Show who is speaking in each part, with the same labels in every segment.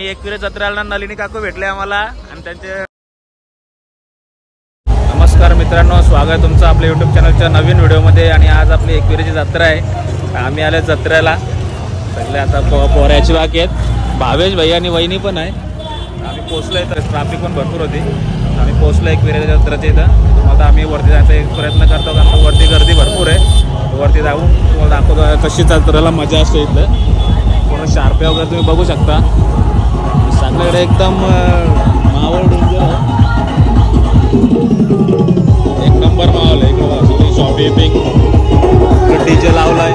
Speaker 1: एकविरा जत्रेला नलिनी काकू भेटले आम्हाला आणि त्यांचे नमस्कार मित्रांनो, स्वागत तुमचं आपल्या यूट्यूब चॅनलच्या नवीन व्हिडिओमध्ये। आणि आज आपली एकविराची जत्रा आहे। आम्ही आले जत्रेला सगळे, आता पोऱ्याची बाकी आहेत, भावेश भाई आणि वहिनी पण आहे। आम्ही पोहोचलोय, तर ट्रॅफिक पण भरपूर होती, आम्ही पोहोचलो एकविराच्या जत्रेच्या इथं। तुम्हाला आम्ही वरती जायचा एक प्रयत्न करतो, कारण वरती गर्दी भरपूर आहे। वरती जाऊन तुम्हाला दाखवतो कशी जत्रेला मजा असते। इथं पूर्ण शार्पे वगैरे तुम्ही बघू शकता, सगळीकडे एकदम मावळ डेंजर आहे, एक नंबर माहोल आहे। इकडे शॉपिंग डीजे लावलाय।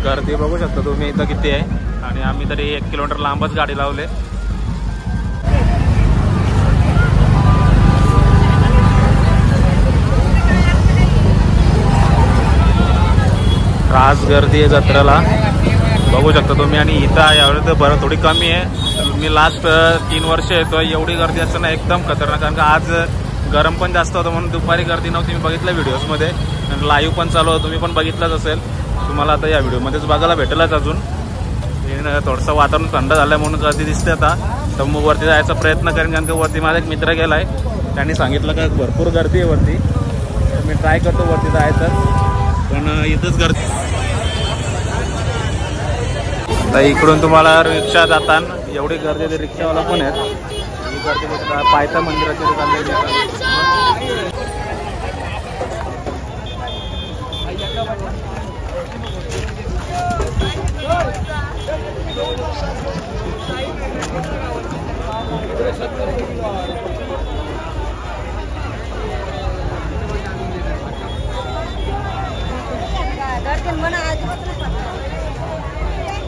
Speaker 1: गर्दी बघू शकता तुम्ही इथं किती आहे, आणि आम्ही तरी 1 किलोमीटर लांबच गाडी लावले। रास गर्दी आहे जत्रेला बघू शकता तुम्ही। आणि इथं यावेळी तर बरं थोडी कमी आहे। मी लास्ट 3 वर्ष येतो, एवढी गर्दी असताना एकदम खतरनाक, कारण का आज गरम पण जास्त होतं म्हणून दुपारी गर्दी नव्हती। मी बघितलं व्हिडिओजमध्ये, आणि लाईव्ह पण चालू होतं, तुम्ही पण बघितलंच असेल। तुम्हाला आता या व्हिडिओमध्येच बघायला भेटेलच। अजून थोडंसं वातावरण थंड झालं म्हणून गर्दी दिसते आता, तर मग वरती जायचा प्रयत्न करेन, कारण की वरती माझा एक मित्र गेला आहे, त्यांनी सांगितलं का भरपूर गर्दी आहे वरती, तर मी ट्राय करतो वरती जायचं, पण इथंच गर्दी। तर इकडून तुम्हाला रिक्षा जाताना एवढी गर्दी आहे, रिक्षावाला पण आहेत, ही गर्दी बघता पायथा मंदिराची चाललेली।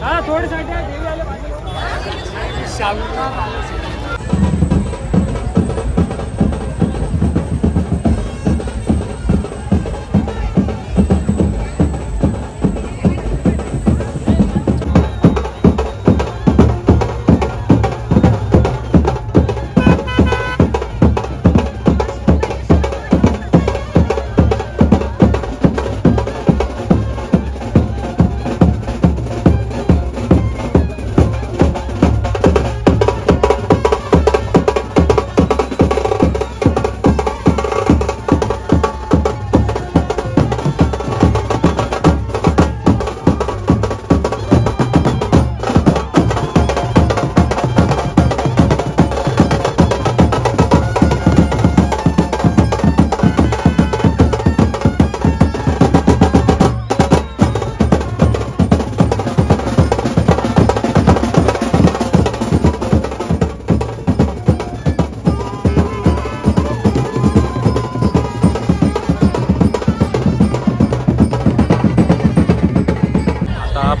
Speaker 1: हाँ थोड़ी साइड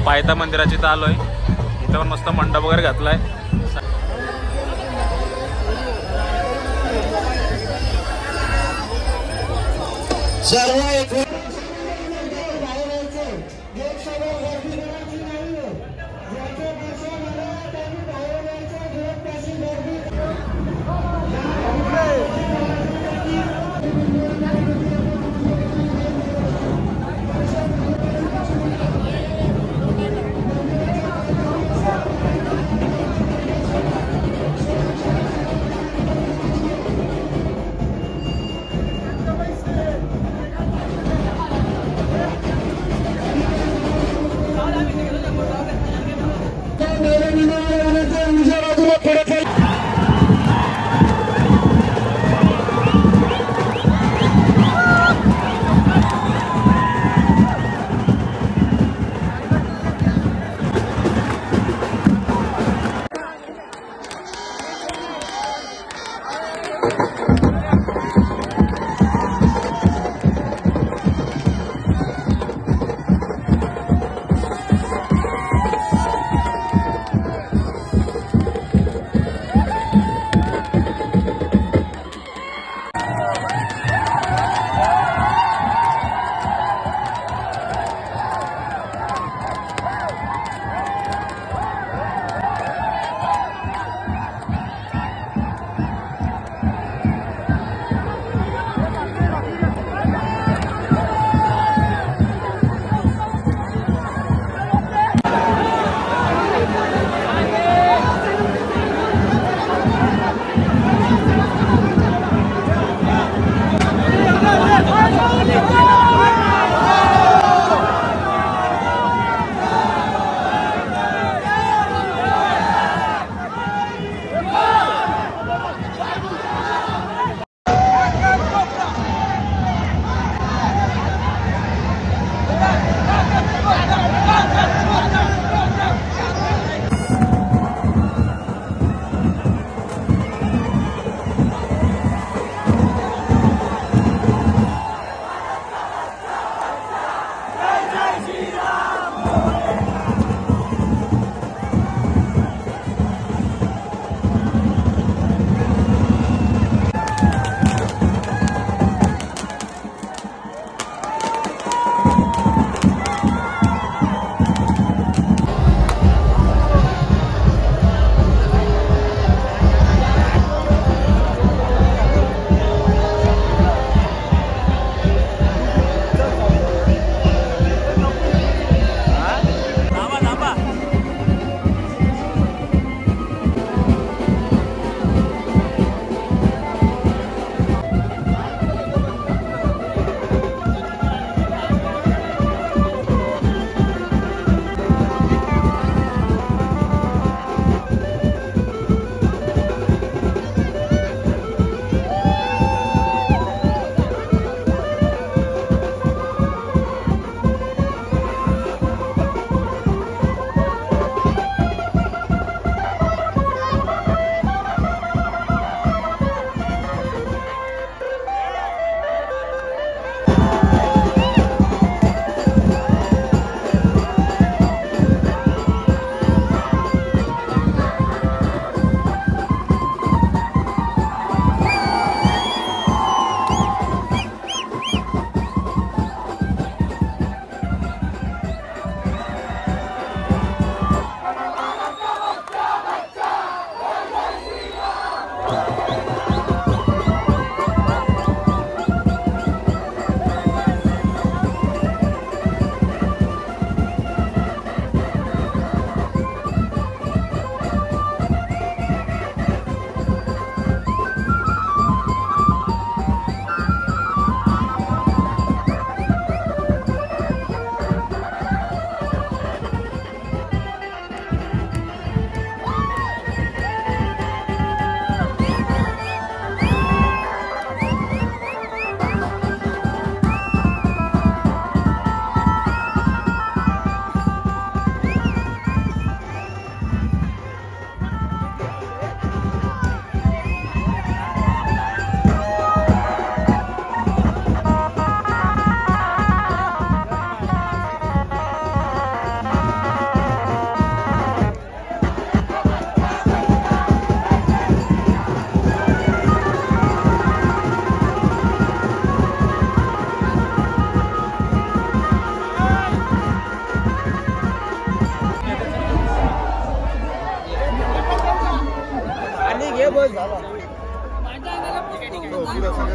Speaker 1: पायथा मंदिराची इथं आलोय, इथं पण मस्त मंडप वगैरे घातलाय।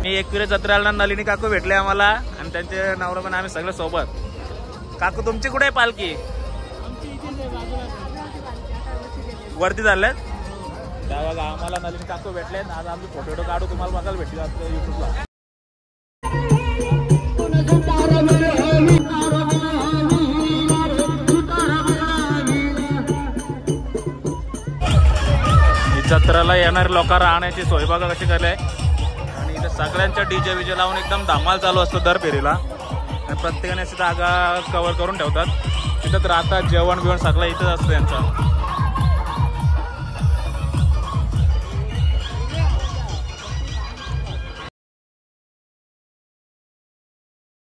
Speaker 1: मी एकविरा जत्रेला नलिनी काकू भेटले आम्हाला आणि त्यांचे नवरा पण आम्ही सगळे सोबत. काकू तुमची कुठे आहे पालखी? वरती झाल्यात त्यावेळेला आम्हाला नलिनी काकू भेटले. आज आम्ही फोटो काढू तुम्हाला बघायला भेटले आपल्या युट्यूबला. जत्रेला येणारे लोक राहण्याची सोय बघा कशी केली आहे. आणि इथे सगळ्यांच्या डीजे विजे लावून एकदम धमाल चालू असतो दर फेरीला. आणि प्रत्येकाने अशी जागा कव्हर करून ठेवतात. तिथंच राहतात, जेवण बिवण सगळं इथंच असतं यांचं.